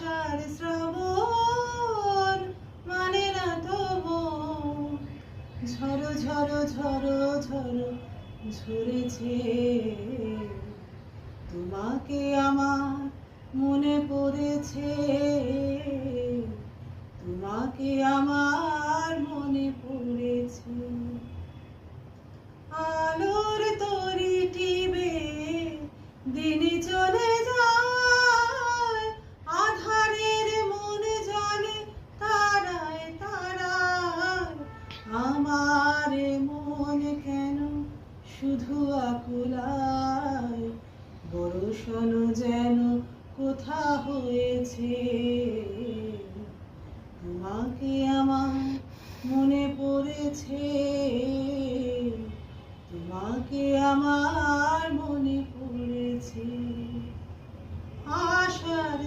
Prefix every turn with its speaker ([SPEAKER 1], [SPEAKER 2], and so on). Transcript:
[SPEAKER 1] আষাঢ় শ্রাবণ মানে না তো মন, ঝড়ো ঝড়ো ঝড়ো ঝড়ো ঝরেছে। তোমাকে আমার মনে পড়েছে, তোমাকে আমার মনে পড়েছে। আলোর তরি টিবে দিন চলে যায়, আধারের মনে জলে তারায় তারায়। আমার মন কেন শুধু আকুলায়, বরষণ যেন কোথা হয়েছে। তোমাকে আমার মনে পড়েছে, তোমাকে আমার মনে পড়েছে। আষাঢ়